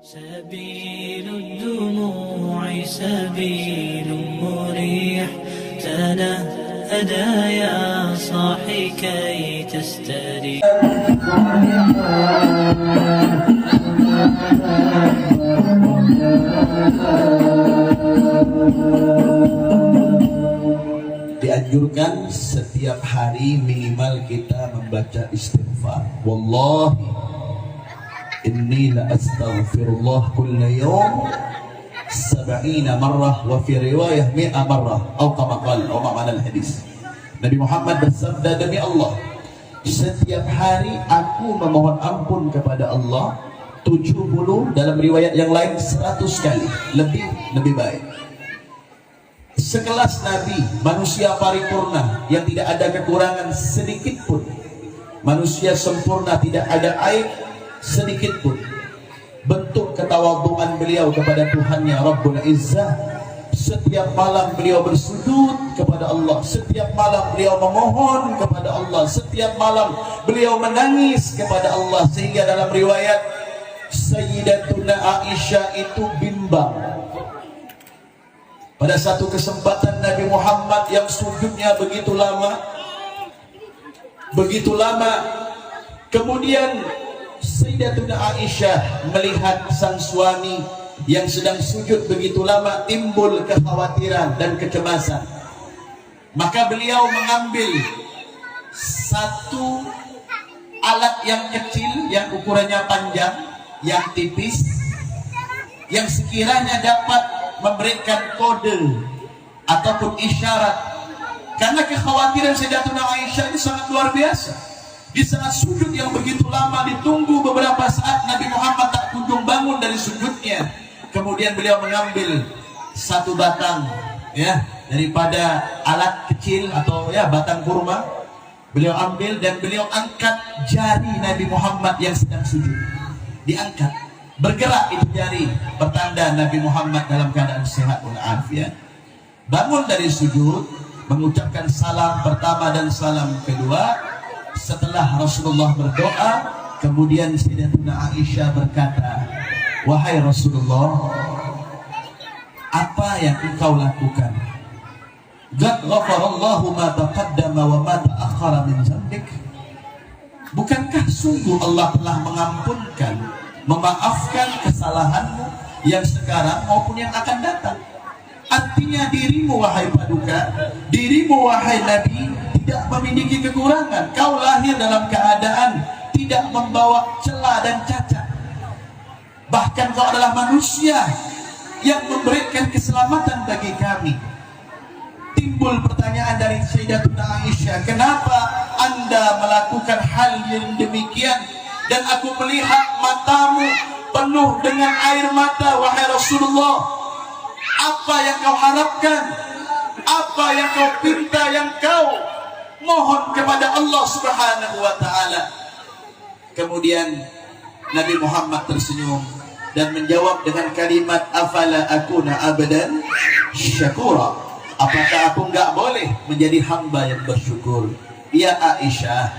سبيل الدموع سبيل مريح تنهدى يا صاحي كي تستريح. Dianjurkan setiap hari minimal kita membaca istighfar. Wallahi inni la astaghfirullah kulla yawm 70 marrah wa fi riwayah 100 marrah atau kama qala atau makna hadis. Nabi Muhammad bersabda, demi Allah, setiap hari aku memohon ampun kepada Allah 70, dalam riwayat yang lain 100 kali, lebih baik. Sekelas Nabi, manusia paripurna yang tidak ada kekurangan sedikit pun, manusia sempurna, tidak ada aib sedikit pun. Bentuk ketawadhuan beliau kepada Tuhannya Rabbul Izzah. Setiap malam beliau bersujud kepada Allah, setiap malam beliau memohon kepada Allah, setiap malam beliau menangis kepada Allah. Sehingga dalam riwayat Sayyidatuna Aisyah itu bimbang. Pada satu kesempatan Nabi Muhammad yang sujudnya begitu lama, kemudian Sayyidatuna Aisyah melihat sang suami yang sedang sujud begitu lama, timbul kekhawatiran dan kecemasan. Maka beliau mengambil satu alat yang kecil, yang ukurannya panjang, yang tipis, yang sekiranya dapat memberikan kode ataupun isyarat. Karena kekhawatiran Sayyidatuna Aisyah ini sangat luar biasa. Di saat sujud yang begitu lama, ditunggu beberapa saat, Nabi Muhammad tak kunjung bangun dari sujudnya. Kemudian beliau mengambil satu batang, ya, daripada alat kecil atau ya batang kurma. Beliau ambil dan beliau angkat jari Nabi Muhammad yang sedang sujud. Diangkat, bergerak itu jari, pertanda Nabi Muhammad dalam keadaan sehat walafiat. Bangun dari sujud, mengucapkan salam pertama dan salam kedua. Setelah Rasulullah berdoa, kemudian Sayyidatuna Aisyah berkata, wahai Rasulullah, apa yang engkau lakukan? Qad ghafarallahu ma taqaddama wa ma ta'akhkhara min dzambik. Bukankah sungguh Allah telah mengampunkan, memaafkan kesalahanmu yang sekarang maupun yang akan datang? Artinya dirimu wahai paduka, dirimu wahai Nabi, tidak memiliki kekurangan. Kau lahir dalam keadaan tidak membawa celah dan cacat. Bahkan kau adalah manusia yang memberikan keselamatan bagi kami. Timbul pertanyaan dari Sayyidatuna Aisyah, kenapa Anda melakukan hal yang demikian? Dan aku melihat matamu penuh dengan air mata, wahai Rasulullah. Apa yang kau harapkan? Apa yang kau pinta, yang kau mohon kepada Allah Subhanahu wa ta'ala? Kemudian Nabi Muhammad tersenyum dan menjawab dengan kalimat, afala akuna abdan syakura. Apakah aku enggak boleh menjadi hamba yang bersyukur? Ya Aisyah,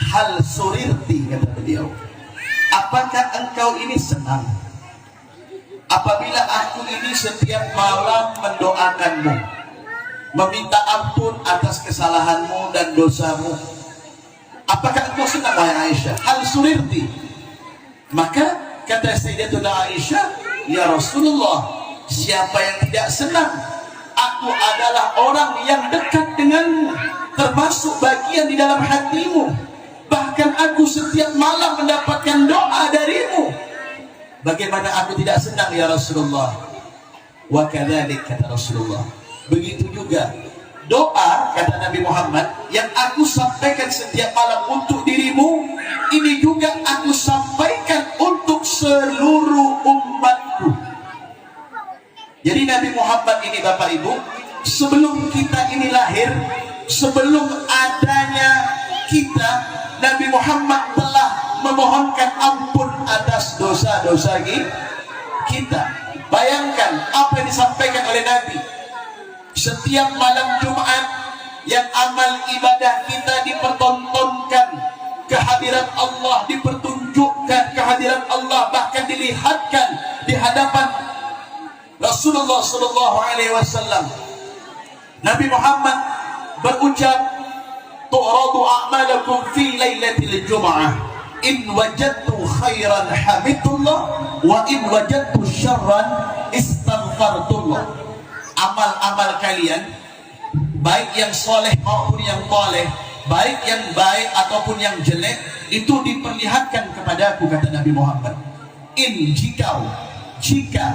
hal surirti, kata beliau, apakah engkau ini senang apabila aku ini setiap malam mendoakanmu, meminta ampun atas kesalahanmu dan dosamu? Apakah engkau senang, wahai Aisyah? Hal surirti. Maka kata Sayyidatuna Aisyah, ya Rasulullah, siapa yang tidak senang? Aku adalah orang yang dekat denganmu, termasuk bagian di dalam hatimu. Bahkan aku setiap malam mendapatkan doa darimu. Bagaimana aku tidak senang ya Rasulullah? Wa kadzalik, kata Rasulullah, begitu juga doa, kata Nabi Muhammad, yang aku sampaikan setiap malam untuk dirimu, ini juga aku sampaikan untuk seluruh umatku. Jadi Nabi Muhammad ini, Bapak Ibu, sebelum kita ini lahir, sebelum adanya kita, Nabi Muhammad telah memohonkan ampun atas dosa-dosa kita. Bayangkan apa yang disampaikan oleh Nabi. Setiap malam Jumat yang amal ibadah kita dipertontonkan, kehadiran Allah dipertunjukkan, kehadiran Allah bahkan dilihatkan Rasulullah sallallahu alaihi wasallam, Nabi Muhammad berucap, tu'radu a'malakum fi lailatul jum'ah, in wajadtu khairan hamidullah wa in wajadtu syarran istaghfartullah. Amal-amal kalian, baik yang soleh maupun yang toleh, baik yang baik ataupun yang jelek, itu diperlihatkan kepadaku, kata Nabi Muhammad. Jika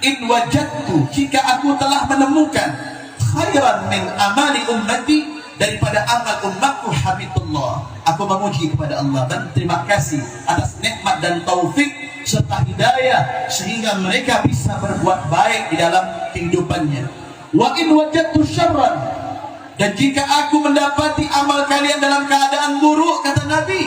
in wajadtu, jika aku telah menemukan khairan min amali ummati, daripada amal umatku, hamidullah, aku memuji kepada Allah dan terima kasih atas nikmat dan taufik serta hidayah sehingga mereka bisa berbuat baik di dalam kehidupannya. Wa in wajadtu syarran, dan jika aku mendapati amal kalian dalam keadaan buruk, kata Nabi,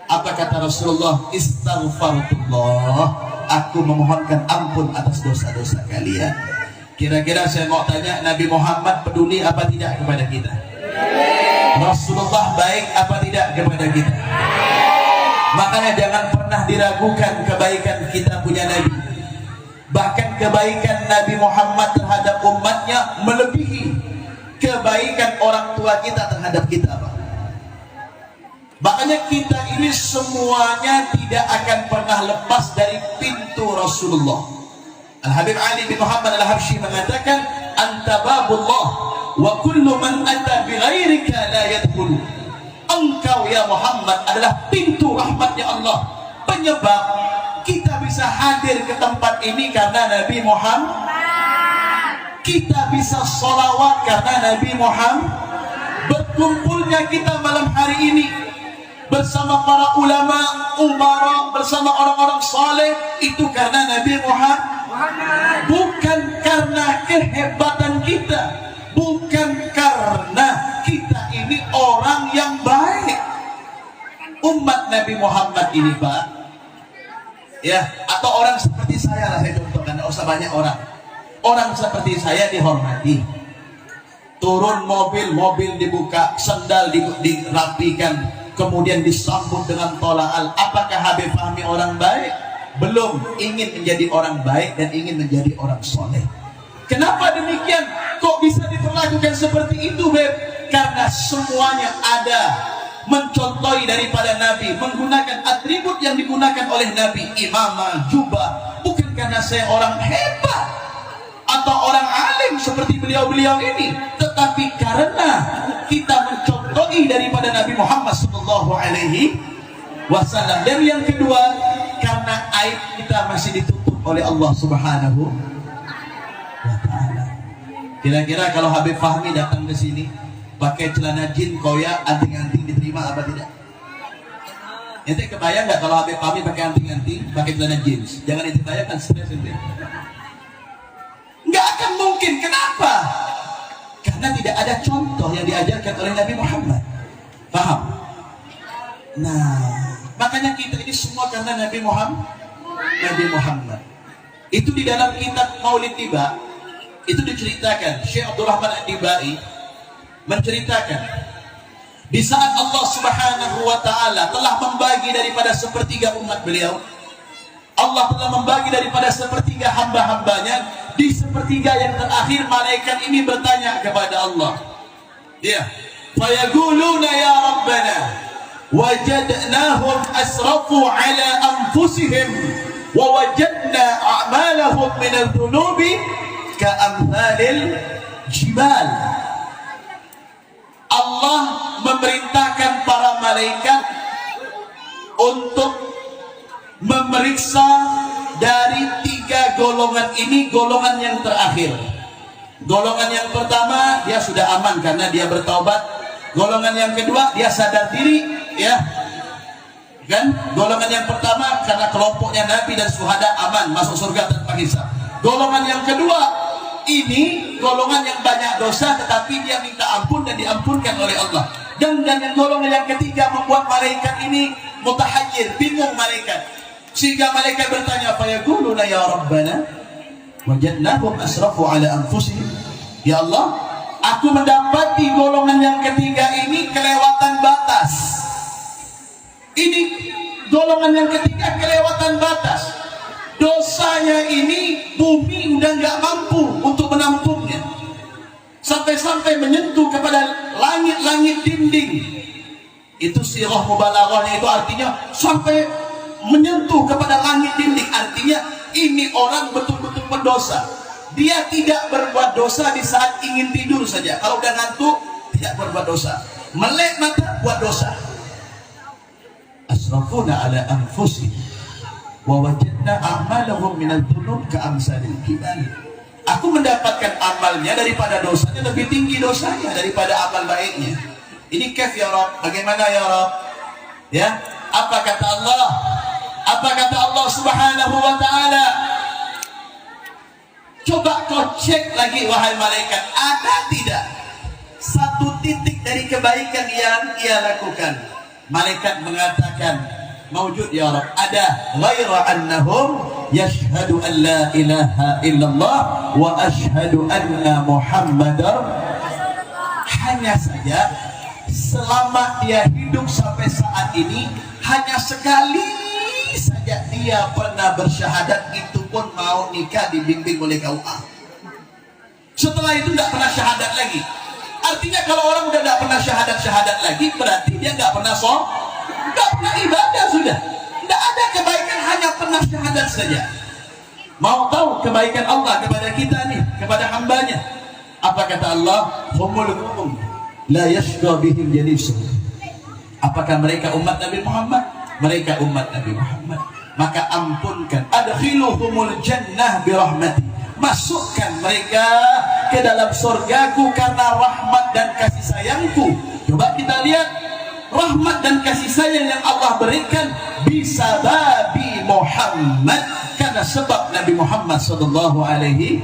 apa kata Rasulullah? Istaghfarullah, aku memohonkan ampun atas dosa-dosa kalian. Kira-kira saya mau tanya, Nabi Muhammad peduli apa tidak kepada kita? Rasulullah baik apa tidak kepada kita? Makanya jangan pernah diragukan kebaikan kita punya Nabi. Bahkan kebaikan Nabi Muhammad terhadap umatnya melebihi kebaikan orang tua kita terhadap kita, Pak. Makanya kita ini semuanya tidak akan pernah lepas dari pintu Rasulullah. Al-Habib Ali bin Muhammad Al-Habsyi mengatakan, anta babullah wa kullu man ata bi ghairika la yadkhulu. Engkau ya Muhammad adalah pintu rahmatnya Allah. Penyebab kita bisa hadir ke tempat ini karena Nabi Muhammad. Kita bisa sholawat karena Nabi Muhammad. Berkumpulnya kita malam hari ini bersama para ulama, umara, bersama orang-orang saleh, itu karena Nabi Muhammad. Bukan karena kehebatan kita, bukan karena kita ini orang yang baik. Umat Nabi Muhammad ini, Pak, ya, atau orang seperti saya lah, saya contohkan, tidak usah banyak orang. Orang seperti saya dihormati. Turun mobil dibuka, sendal dirapikan, kemudian disambut dengan tola'al. Apakah Habib Fahmi orang baik? Belum. Ingin menjadi orang baik dan ingin menjadi orang soleh. Kenapa demikian? Kok bisa diperlakukan seperti itu, Beb? Karena semuanya ada mencontohi daripada Nabi, menggunakan atribut yang digunakan oleh Nabi, imamah, jubah. Bukan karena saya orang hebat atau orang alim seperti beliau-beliau ini, tetapi karena kita mencontohi daripada Nabi Muhammad sallallahu alaihi wasallam. Dan yang kedua, karena aib kita masih ditutup oleh Allah Subhanahu wa ta'ala. Kira-kira kalau Habib Fahmi datang ke sini pakai celana jin, koyak, anting-anting, diterima apa tidak? Ente kebayang nggak kalau Habib Fahmi pakai anting-anting, pakai celana jeans? Jangan ente bayangkan, stres ente. Nggak akan mungkin. Kenapa? Karena tidak ada contoh yang diajarkan oleh Nabi Muhammad. Paham? Nah, makanya kita ini semua karena Nabi Muhammad. Nabi Muhammad itu di dalam kitab Maulid Tiba itu diceritakan, Syekh Abdul Rahman Ad-Dibai menceritakan, di saat Allah Subhanahu wa ta'ala telah membagi daripada sepertiga umat beliau, Allah telah membagi daripada sepertiga hamba-hambanya, di sepertiga yang terakhir malaikat ini bertanya kepada Allah, ya, fayaquluna ya Rabbana wajadnahum asrafu ala anfusihim wa wajadna a'malahum min al-dhunubi ka'amthalil jibal. Allah memerintahkan para malaikat untuk memeriksa dari tiga golongan ini, golongan yang terakhir. Golongan yang pertama dia sudah aman karena dia bertaubat. Golongan yang kedua dia sadar diri, ya kan? Golongan yang pertama karena kelompoknya Nabi dan syuhada aman, masuk surga tanpa hisab. Golongan yang kedua ini golongan yang banyak dosa tetapi dia minta ampun dan diampunkan oleh Allah. Dan yang golongan yang ketiga membuat malaikat ini mutahayyir, bingung malaikat, sehingga malaikat bertanya, fayaquluna ya Rabbana wajadnahum asrafu ala anfusihim. Ya Allah, aku mendapati golongan yang ketiga ini kelewatan batas. Ini golongan yang ketiga kelewatan batas. Dosanya ini bumi udah nggak mampu untuk menampungnya, sampai-sampai menyentuh kepada langit-langit dinding. Itu sirah mubalaghahnya, itu artinya sampai menyentuh kepada langit dinding. Artinya ini orang betul-betul berdosa. Dia tidak berbuat dosa di saat ingin tidur saja. Kalau udah ngantuk tidak berbuat dosa. Melek mata buat dosa. Asrafuna ala anfusihim wa wajadna a'malahum minal dhunub ka'amsalil jibal. Aku mendapatkan amalnya daripada dosanya lebih tinggi dosanya daripada amal baiknya. Ini kaif ya Rabb, bagaimana ya Rabb? Ya, apa kata Allah? Apa kata Allah Subhanahu wa taala? Coba kau cek lagi wahai malaikat, ada tidak satu titik dari kebaikan yang ia lakukan? Malaikat mengatakan, maujud ya Rabb, ada. Ghaira annahum yashhadu an la ilaha illallah wa ashhadu anna Muhammadar. Hanya saja selama dia hidup sampai saat ini, hanya sekali saja dia pernah bersyahadat, itu pun mau nikah dibimbing oleh KUA. Setelah itu tidak pernah syahadat lagi. Artinya kalau orang udah tidak pernah syahadat lagi, berarti dia nggak pernah nggak pernah ibadah sudah. Tidak ada kebaikan, hanya pernah syahadat saja. Mau tahu kebaikan Allah kepada kita nih, kepada hambanya? Apa kata Allah? Humul qawm la yashqa bihim jalisuhum. Apakah mereka umat Nabi Muhammad? Mereka umat Nabi Muhammad. Maka ampunkan, adkhiluhumul jannah birahmati. Masukkan mereka ke dalam surgaku karena rahmat dan kasih sayangku. Coba kita lihat rahmat dan kasih sayang yang Allah berikan bisa babi Muhammad, karena sebab Nabi Muhammad sallallahu alaihi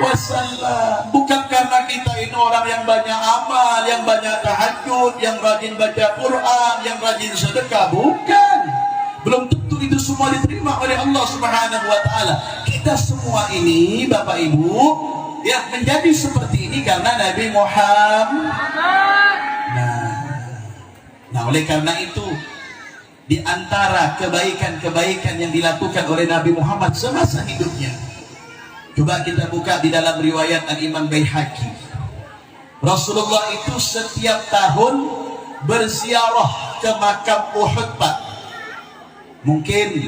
wasallam. Bukan karena kita ini orang yang banyak amal, yang banyak tahajud, yang rajin baca Quran, yang rajin sedekah, bukan. Belum tentu itu semua diterima oleh Allah Subhanahu wa taala. Kita semua ini Bapak Ibu ya menjadi seperti ini karena Nabi Muhammad. Nah, oleh karena itu di antara kebaikan-kebaikan yang dilakukan oleh Nabi Muhammad semasa hidupnya, coba kita buka di dalam riwayat Al-Imam Baihaqi. Rasulullah itu setiap tahun berziarah ke makam Uhud, Pak. Mungkin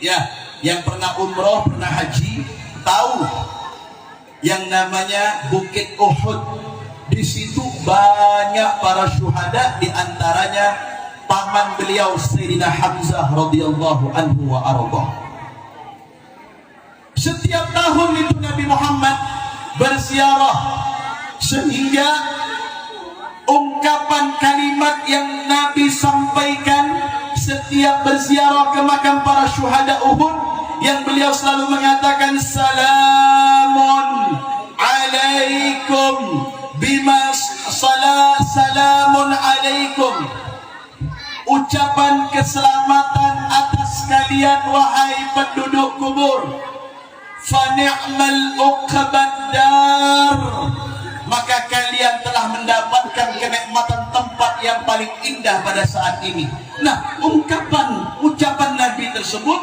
ya yang pernah umroh, pernah haji, tahu yang namanya Bukit Uhud. Di situ banyak para syuhada, di antaranya paman beliau Sayyidina Hamzah radhiyallahu anhu wa ardhah. Setiap tahun itu Nabi Muhammad berziarah, sehingga ungkapan kalimat yang Nabi sampaikan setiap berziarah ke makam para syuhada Uhud, yang beliau selalu mengatakan salamun alaikum bima salamun alaikum, ucapan keselamatan atas kalian wahai penduduk kubur. Fa ni'mal uqbad dar, maka kalian telah mendapatkan kenikmatan tempat yang paling indah pada saat ini. Nah, ucapan Nabi tersebut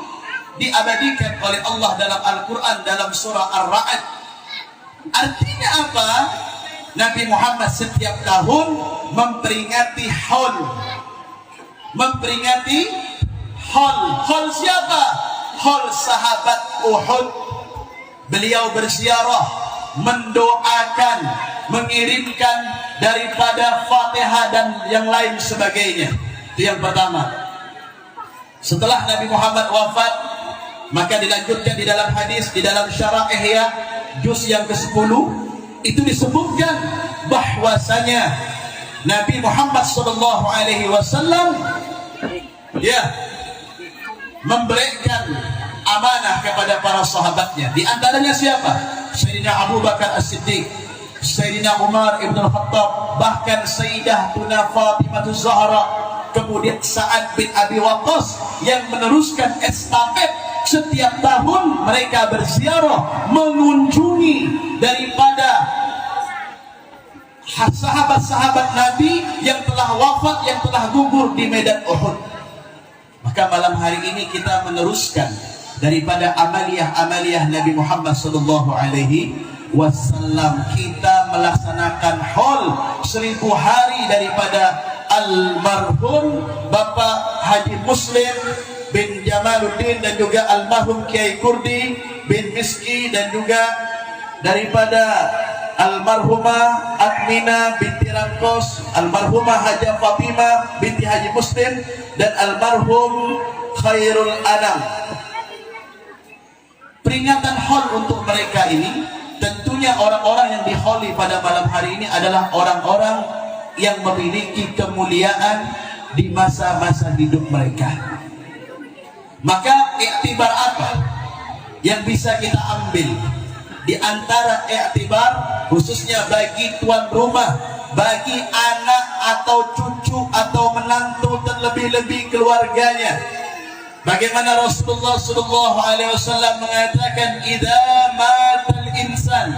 diabadikan oleh Allah dalam Al-Quran dalam surah Ar-Ra'd. Artinya apa? Nabi Muhammad setiap tahun memperingati haul. Memperingati haul. Haul siapa? Haul sahabat Uhud. Beliau berziarah, mendoakan, mengirimkan daripada Fatihah dan yang lain sebagainya. Itu yang pertama. Setelah Nabi Muhammad wafat, maka dilanjutkan di dalam hadis, di dalam Syarah Ihya juz yang ke-10, itu disebutkan bahwasanya Nabi Muhammad sallallahu alaihi wasallam ya memberikan amanah kepada para sahabatnya. Di antaranya siapa? Sayyidina Abu Bakar As-Siddiq, Sayyidina Umar Ibn Khattab, bahkan Sayyidah Tuna Fatimah Zahra, kemudian Sa'ad bin Abi Waqqas yang meneruskan estafet. Setiap tahun mereka berziarah, mengunjungi daripada sahabat-sahabat Nabi yang telah wafat, yang telah gugur di medan Uhud. Maka malam hari ini kita meneruskan daripada amaliyah Nabi Muhammad sallallahu alaihi wasallam. Kita melaksanakan haul 1000 hari daripada almarhum Bapak Haji Muslim bin Jamaluddin dan juga almarhum Kiai Kurdi bin Miski, dan juga daripada almarhumah Admina binti Rangkos, almarhumah Haja Fatimah binti Haji Muslim, dan almarhum Khairul Anam. Peringatan haul untuk mereka ini, tentunya orang-orang yang diholi pada malam hari ini adalah orang-orang yang memiliki kemuliaan di masa-masa hidup mereka. Maka iktibar apa yang bisa kita ambil? Di antara iktibar khususnya bagi tuan rumah, bagi anak atau cucu atau menantu, terlebih-lebih keluarganya, bagaimana Rasulullah SAW mengatakan, idza matal insan.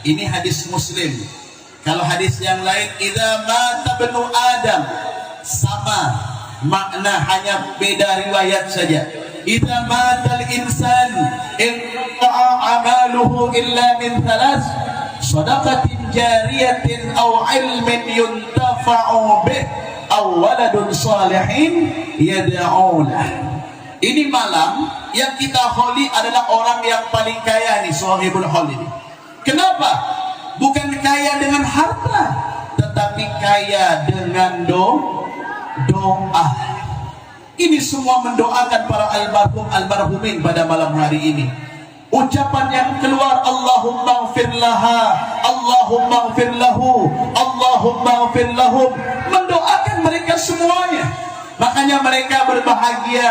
Ini hadis Muslim. Kalau hadis yang lain, idza mata ibnu Adam, sama makna, hanya beda riwayat saja. Idza matal insan inqa'a amaluhu illa min thalath, shadaqatin jariyatin aw ilmin yuntafa'u bih aw waladun salihin yad'u lah. Ini malam yang kita holi adalah orang yang paling kaya nih, sahibul hol ini. Kenapa? Bukan kaya dengan harta, tetapi kaya dengan doa. Ini semua mendoakan para almarhumin pada malam hari ini. Ucapan yang keluar, Allahumma ighfir laha, Allahumma ighfir lahu, Allahumma ighfir lahum, mendoakan mereka semuanya. Makanya mereka berbahagia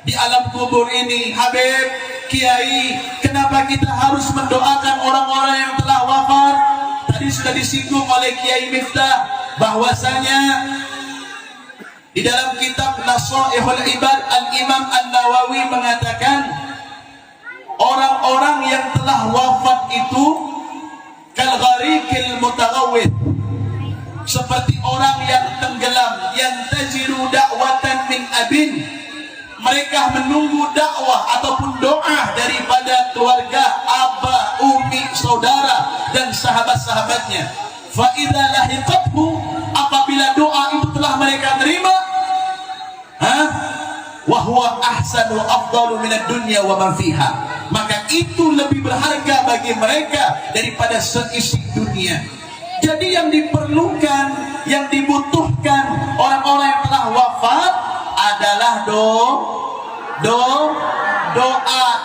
di alam kubur ini. Habib, Kiai, kenapa kita harus mendoakan orang-orang yang telah wafat? Tadi sudah disinggung oleh Kiai Miftah bahwasanya di dalam kitab Nasaihul Ibad, Al-Imam An-Nawawi mengatakan orang-orang yang telah wafat itu kal gharikil mutaghawwid, seperti orang yang tenggelam, yang tajiru da'watan min abin, mereka menunggu dakwah ataupun doa daripada keluarga, aba, umi, saudara dan sahabat-sahabatnya. Fa idza lahiqathu, apabila doa itu telah mereka terima, wa huwa ahsanu afdalu minad dunya wa ma fiha, maka itu lebih berharga bagi mereka daripada seisi dunia. Jadi yang diperlukan, yang dibutuhkan orang-orang yang telah wafat adalah doa,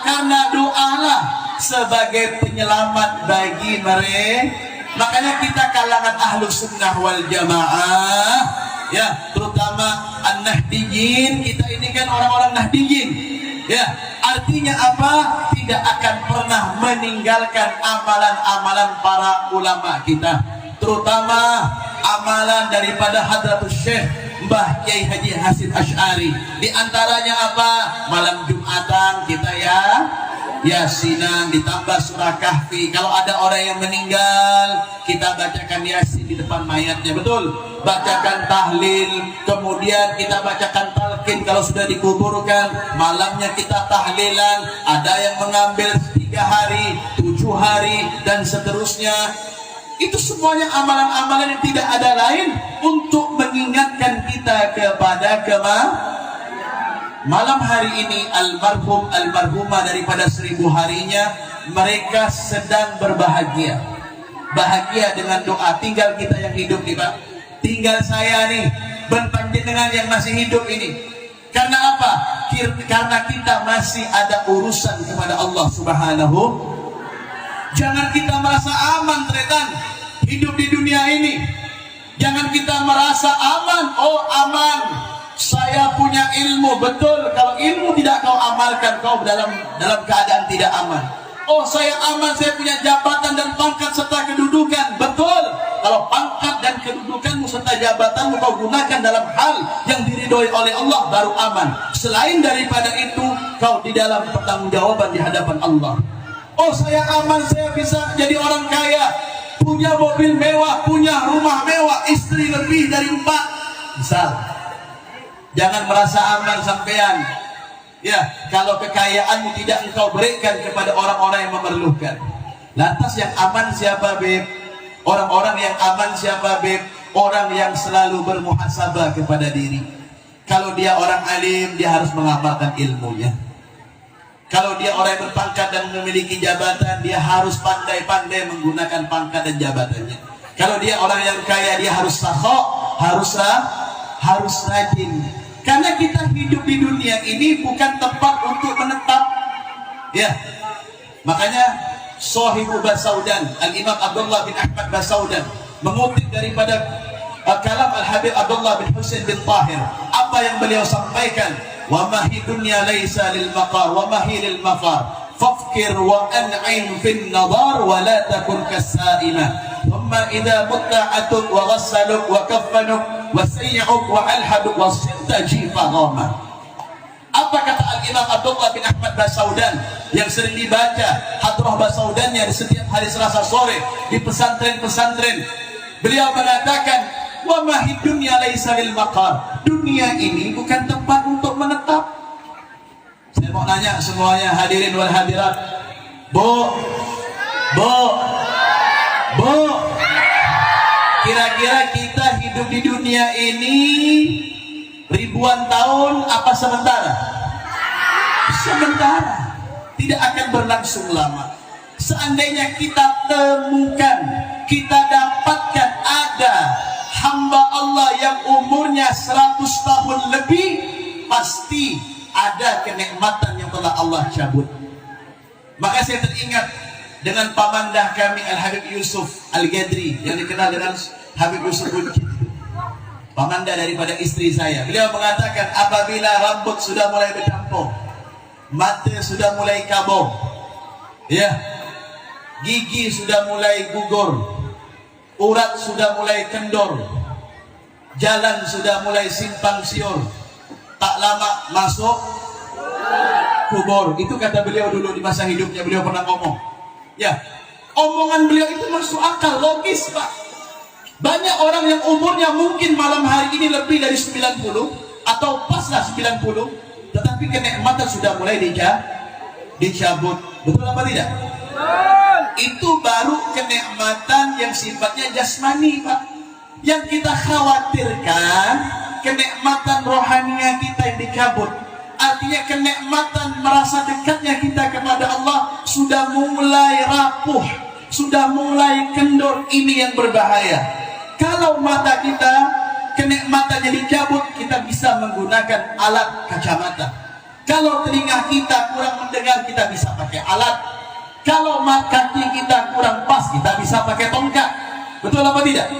karena doalah sebagai penyelamat bagi mereka. Makanya kita kalangan ahlus sunnah wal jamaah, ya, terutama an-nahdiyin, kita ini kan orang-orang nahdiyin, ya, artinya apa? Tidak akan pernah meninggalkan amalan-amalan para ulama kita, terutama amalan daripada Hadratus Syekh Mbah Kiai Haji Hasim Asy'ari. Di antaranya apa? Malam Jumatan kita Yasinan ditambah surah Kahfi. Kalau ada orang yang meninggal, kita bacakan Yasin di depan mayatnya, betul? Bacakan tahlil, kemudian kita bacakan talqin kalau sudah dikuburkan. Malamnya kita tahlilan. Ada yang mengambil 3 hari, 7 hari, dan seterusnya. Itu semuanya amalan-amalan yang tidak ada lain untuk mengingatkan kita kepada malam hari ini. Almarhum almarhumah daripada 1000 harinya, mereka sedang berbahagia, bahagia dengan doa. Tinggal kita yang hidup nih Pak, tinggal saya nih, berpanjenengan yang masih hidup ini. Karena apa? Karena kita masih ada urusan kepada Allah Subhanahu. Jangan kita merasa aman tretan hidup di dunia ini. Jangan kita merasa aman. Oh aman, saya punya ilmu. Betul, kalau ilmu tidak kau amalkan, kau dalam keadaan tidak aman. Oh saya aman, saya punya jabatan dan pangkat serta kedudukan. Betul, kalau pangkat dan kedudukanmu serta jabatanmu kau gunakan dalam hal yang diridhoi oleh Allah, baru aman. Selain daripada itu, kau di dalam pertanggungjawaban di hadapan Allah. Oh saya aman, saya bisa jadi orang kaya, punya mobil mewah, punya rumah mewah, istri lebih dari 4 misal. Jangan merasa aman sampean. Ya, kalau kekayaanmu tidak engkau berikan kepada orang-orang yang memerlukan. Lantas yang aman siapa, Beb? Orang-orang yang aman siapa, Beb? Orang yang selalu bermuhasabah kepada diri. Kalau dia orang alim, dia harus mengamalkan ilmunya. Kalau dia orang yang berpangkat dan memiliki jabatan, dia harus pandai-pandai menggunakan pangkat dan jabatannya. Kalau dia orang yang kaya, dia harus sakho, harus rajin. Karena kita hidup di dunia ini bukan tempat untuk menetap. Ya, makanya Sahibu Basaudan, Al-Imam Abdullah bin Ahmad Basaudan, mengutip daripada kalam Al-Habib Abdullah bin Husain bin Tahir. Apa yang beliau sampaikan? Wa mahi dunya laisa lil maqar wa mahi lil mafar. Fafkir wa an'im fin nadar wa la takun kas-sa'imah. Thumma idza mutta'atuk wa ghassaluk wa kaffanuk wa sayy'uk wa alhaduk wa sintajifa ghama. Apa kata Al-Imam Abdullah bin Ahmad Basaudan yang sering dibaca hadrah Basaudannya di setiap hari Selasa sore di pesantren-pesantren? Beliau mengatakan, wa mahid dunya laisa lil maqar. Dunia ini bukan tempat untuk menetap. Saya mau nanya semuanya, hadirin wal hadirat. Bu, kira-kira kita hidup di dunia ini ribuan tahun apa sementara? Sementara. Tidak akan berlangsung lama. Seandainya kita temukan, kita dapatkan ada hamba Allah yang umurnya 100 tahun lebih, pasti ada kenikmatan yang telah Allah cabut. Maka saya teringat dengan pamandah kami Al-Habib Yusuf Al-Ghadri yang dikenal dengan Habib Yusuf Buncit, pamandah daripada istri saya. Beliau mengatakan, apabila rambut sudah mulai bercampur, mata sudah mulai kabur, ya, gigi sudah mulai gugur, urat sudah mulai kendor, jalan sudah mulai simpang siur, tak lama masuk kubur. Itu kata beliau dulu di masa hidupnya. Beliau pernah ngomong, ya, omongan beliau itu masuk akal, logis, Pak. Banyak orang yang umurnya mungkin malam hari ini lebih dari 90 atau paslah 90, tetapi kenikmatan sudah mulai dicabut. Betul apa tidak? Itu baru kenikmatan yang sifatnya jasmani, Pak. Yang kita khawatirkan kenikmatan rohaninya kita yang dicabut. Artinya kenikmatan merasa dekatnya kita kepada Allah sudah mulai rapuh, sudah mulai kendor. Ini yang berbahaya. Kalau mata kita kenikmatannya dicabut, kita bisa menggunakan alat kacamata. Kalau telinga kita kurang mendengar, kita bisa pakai alat. Kalau kaki kita kurang pas, kita bisa pakai tongkat. Betul apa tidak?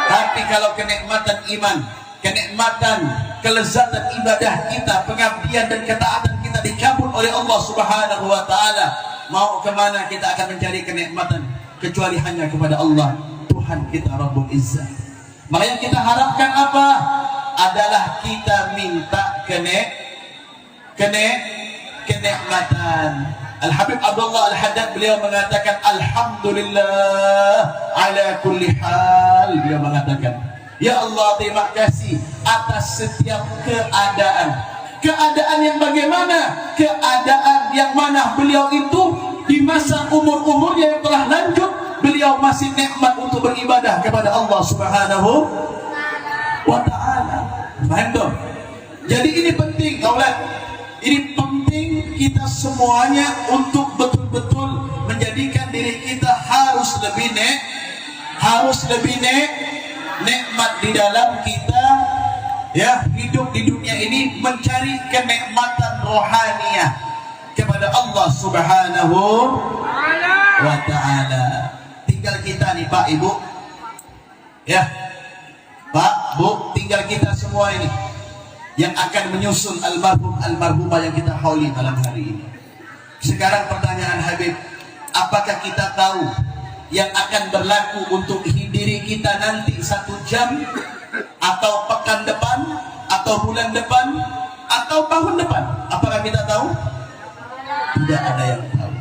Tapi kalau kenikmatan iman, kenikmatan, kelezatan ibadah kita, pengabdian dan ketaatan kita dicabut oleh Allah Subhanahu wa taala, mau kemana kita akan mencari kenikmatan kecuali hanya kepada Allah, Tuhan kita Rabbul Izzah. Maka yang kita harapkan apa? Adalah kita minta kenikmatan. Al-Habib Abdullah Al-Haddad beliau mengatakan, alhamdulillah ala kulli hal. Beliau mengatakan, ya Allah, terima kasih atas setiap keadaan. Keadaan yang bagaimana? Keadaan yang mana beliau itu di masa umurnya yang telah lanjut, beliau masih nikmat untuk beribadah kepada Allah Subhanahu wa ta'ala. Paham? Jadi ini penting, kaulah. Ini penting kita semuanya untuk betul-betul menjadikan diri kita harus lebih nikmat di dalam kita, ya, hidup di dunia ini, mencari kenikmatan rohaniah kepada Allah Subhanahu wa ta'ala. Tinggal kita nih, Pak, Ibu, ya, Pak, Bu, tinggal kita semua ini yang akan menyusul almarhumah yang kita hauli malam hari ini. Sekarang pertanyaan Habib, apakah kita tahu yang akan berlaku untuk diri kita nanti 1 jam atau pekan depan atau bulan depan atau tahun depan? Apakah kita tahu? Tidak ada yang tahu.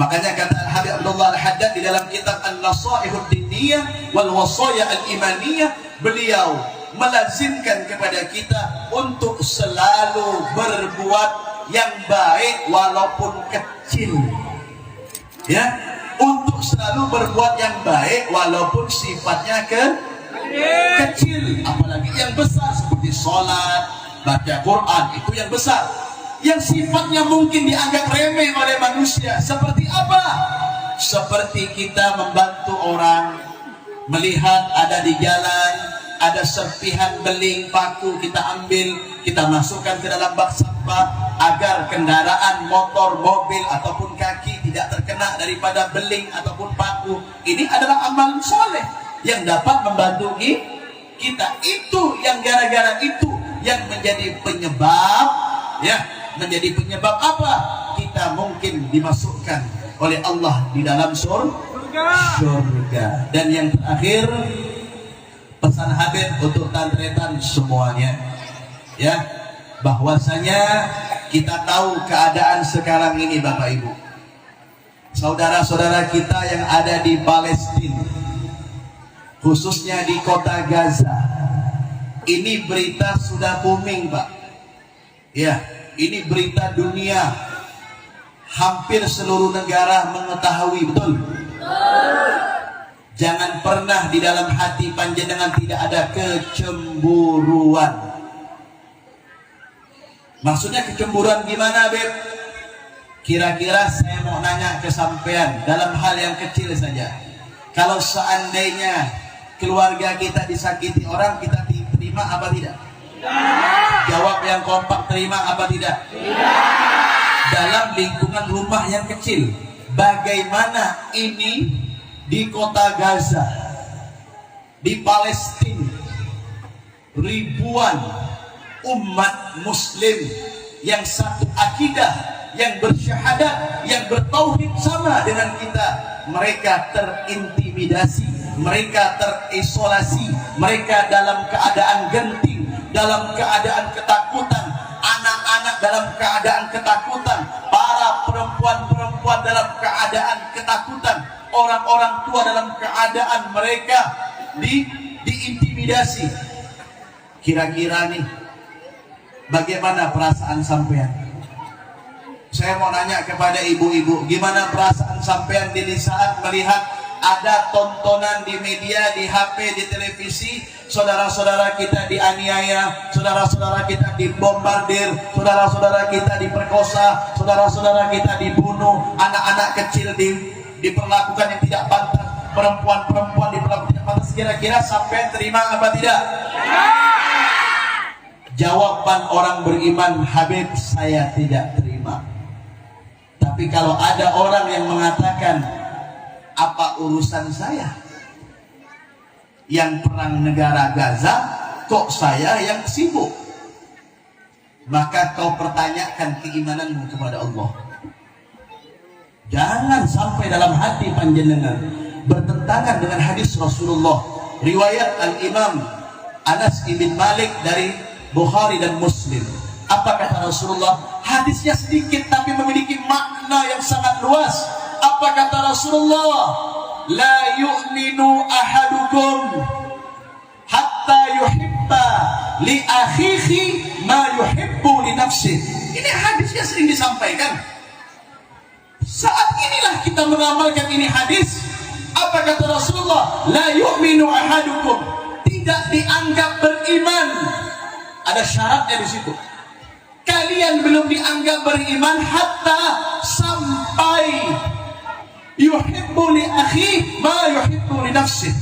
Makanya kata Habib Abdullah Al-Haddad di dalam kitab An-Nasaihud Diniyah wal Wasaya Al-Imaniyah, beliau melazimkan kepada kita untuk selalu berbuat yang baik walaupun kecil. Ya, untuk selalu berbuat yang baik walaupun sifatnya kecil, apalagi yang besar seperti sholat, baca Quran, itu yang besar. Yang sifatnya mungkin dianggap remeh oleh manusia, seperti apa? Seperti kita membantu orang, melihat ada di jalan ada serpihan beling paku, kita ambil, kita masukkan ke dalam bak sampah agar kendaraan motor, mobil ataupun kaki tidak terkena daripada beling ataupun paku. Ini adalah amal soleh yang dapat membantu kita. Itu yang gara-gara itu yang menjadi penyebab, ya, menjadi penyebab apa? Kita mungkin dimasukkan oleh Allah di dalam surga. Dan yang terakhir, pesan Habib untuk tantretan semuanya, ya, bahwasanya kita tahu keadaan sekarang ini, Bapak Ibu, saudara-saudara kita yang ada di Palestina, khususnya di kota Gaza, ini berita sudah booming, Pak. Ya, ini berita dunia, hampir seluruh negara mengetahui, betul? Jangan pernah di dalam hati panjenengan tidak ada kecemburuan. Maksudnya kecemburuan gimana, Beb? Kira-kira saya mau nanya ke sampean dalam hal yang kecil saja. Kalau seandainya keluarga kita disakiti orang, kita terima apa tidak? Tidak. Jawab yang kompak, terima apa tidak? Tidak. Dalam lingkungan rumah yang kecil. Bagaimana ini di kota Gaza, di Palestina, ribuan umat muslim yang satu akidah, yang bersyahadat, yang bertauhid sama dengan kita, mereka terintimidasi, mereka terisolasi, mereka dalam keadaan genting, dalam keadaan ketakutan, anak-anak dalam keadaan ketakutan, para perempuan-perempuan dalam keadaan ketakutan, orang-orang tua dalam keadaan mereka diintimidasi. Kira-kira nih, bagaimana perasaan sampean? Saya mau nanya kepada ibu-ibu, gimana perasaan sampean di saat melihat ada tontonan di media, di HP, di televisi, saudara-saudara kita dianiaya, saudara-saudara kita dibombardir, saudara-saudara kita diperkosa, saudara-saudara kita dibunuh, anak-anak kecil diperlakukan yang tidak pantas, perempuan-perempuan diperlakukan tidak pantas. Kira-kira sampai terima apa tidak? Jawaban orang beriman, Habib, saya tidak terima. Tapi kalau ada orang yang mengatakan, apa urusan saya? Yang perang negara Gaza, kok saya yang sibuk? Maka kau pertanyakan keimananmu kepada Allah. Jangan sampai dalam hati panjenengan bertentangan dengan hadis Rasulullah, riwayat Al-Imam Anas ibn Malik dari Bukhari dan Muslim. Apa kata Rasulullah? Hadisnya sedikit tapi memiliki makna yang sangat luas. Apa kata Rasulullah? La yu'minu ahadukum hatta yuhibba li akhihi ma yuhibbu li nafsihi. Ini hadisnya sering disampaikan. Saat inilah kita mengamalkan ini hadis. Apa kata Rasulullah? La yu'minu ahadukum, tidak dianggap beriman. Ada syaratnya di situ. Kalian belum dianggap beriman hatta sampai yuhibbu li akhihi ma yuhibbu li nafsihi.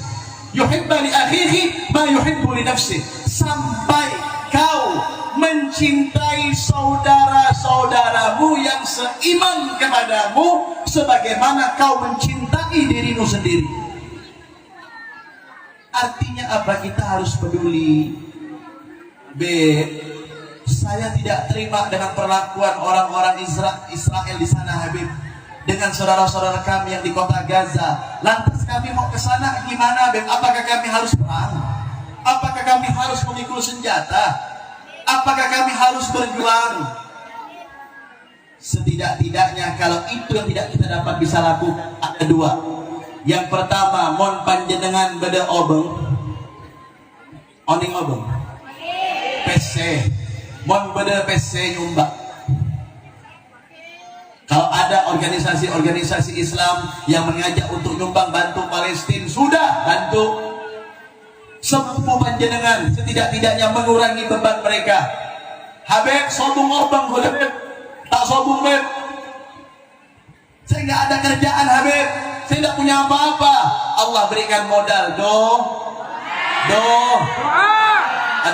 Yuhibba li akhihi ma yuhibbu li nafsihi. Sampai kau mencintai saudara-saudaramu yang seiman kepadamu sebagaimana kau mencintai dirimu sendiri. Artinya apa? Kita harus peduli. B, saya tidak terima dengan perlakuan orang-orang Israel di sana, Habib, dengan saudara-saudara kami yang di kota Gaza. Lantas kami mau ke sana gimana, Habib? Apakah kami harus perang? Apakah kami harus memikul senjata? Apakah kami harus berjuang? Setidak-tidaknya kalau itu yang tidak kita dapat bisa lakukan, ada dua. Yang pertama, mon panjenengan beda obeng, oning obeng, PC, mon beda PC nyumbak. Kalau ada organisasi-organisasi Islam yang mengajak untuk nyumbang bantu Palestina, sudah bantu. Semua panjenengan setidak-tidaknya mengurangi beban mereka. Habib sobung obang Habib, tak sobung Habib. Saya nggak ada kerjaan Habib, saya tidak punya apa-apa. Allah berikan modal.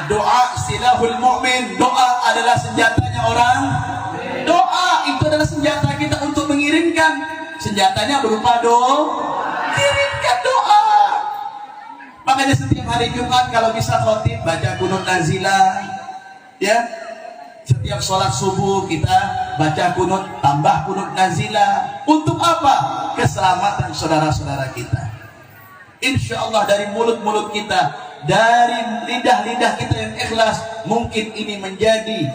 Doa silahul mu'min. Doa adalah senjatanya orang. Doa itu adalah senjata kita untuk mengirimkan. Senjatanya berupa kirimkan doa. Makanya setiap hari Jumat kalau bisa khotib baca kunut nazilah, ya. Setiap sholat subuh kita baca kunut, tambah kunut nazilah. Untuk apa? Keselamatan saudara-saudara kita. Insya Allah dari mulut-mulut kita, dari lidah-lidah kita yang ikhlas, mungkin ini menjadi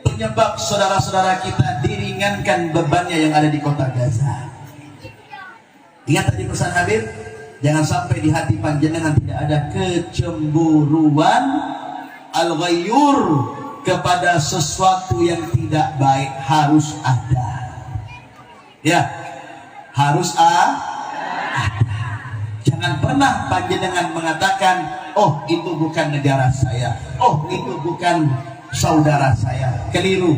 penyebab saudara-saudara kita diringankan bebannya yang ada di kota Gaza. Ingat tadi pesan Habib, jangan sampai di hati panjenengan tidak ada kecemburuan, al-ghayyur, kepada sesuatu yang tidak baik. Harus ada, ya, harus ada. Jangan pernah panjenengan mengatakan, oh itu bukan negara saya, oh itu bukan saudara saya. Keliru.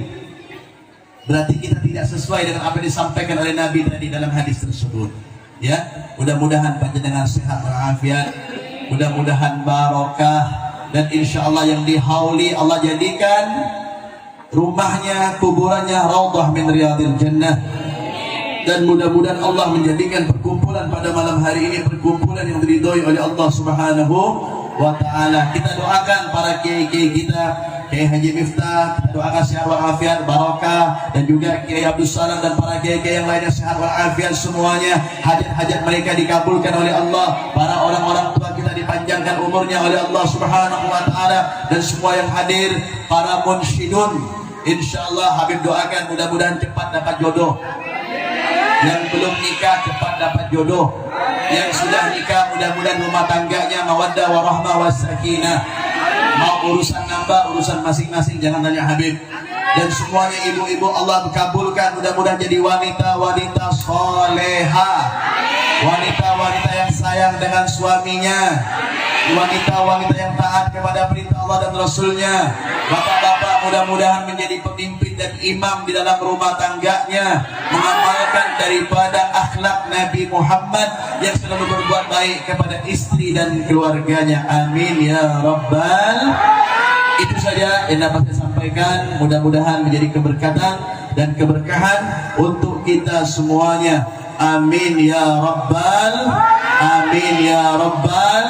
Berarti kita tidak sesuai dengan apa yang disampaikan oleh Nabi tadi dalam hadis tersebut. Ya, mudah-mudahan panjenengan sehat walafiat, mudah-mudahan barokah, dan insya Allah yang dihauli Allah jadikan rumahnya, kuburannya raudhah min riyadil jannah. Dan mudah-mudahan Allah menjadikan perkumpulan pada malam hari ini perkumpulan yang diridhoi oleh Allah Subhanahu wa ta'ala. Kita doakan para kiai-kiai kita, Kiai Haji Miftah, kita doakan sehat walafiat, barokah, dan juga Kiai Abdul Salam dan para kiai-kiai yang lainnya sehat walafiat semuanya. Hajat-hajat mereka dikabulkan oleh Allah. Para orang-orang tua kita dipanjangkan umurnya oleh Allah Subhanahu wa ta'ala. Dan semua yang hadir, para munsyidun, insyaallah Habib doakan mudah-mudahan cepat dapat jodoh. Yang belum nikah cepat dapat jodoh. Yang sudah nikah mudah-mudahan rumah tangganya mawaddah warahmah wasakinah. Mau urusan nambah, urusan masing-masing, jangan tanya Habib. Dan semuanya ibu-ibu Allah kabulkan, mudah-mudahan jadi wanita-wanita soleha, wanita-wanita yang sayang dengan suaminya, wanita-wanita yang taat kepada perintah Allah dan Rasulnya. Bapak-bapak mudah-mudahan menjadi pemimpin dan imam di dalam rumah tangganya, mengamalkan daripada akhlak Nabi Muhammad yang selalu berbuat baik kepada istri dan keluarganya. Amin ya Rabbal. Itu saja yang dapat saya sampaikan. Mudah-mudahan menjadi keberkatan dan keberkahan untuk kita semuanya. Amin ya Rabbal. Amin ya Rabbal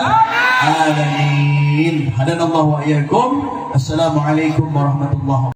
alamin. Hadanallahu wa iyyakum. Assalamualaikum warahmatullahi wabarakatuh.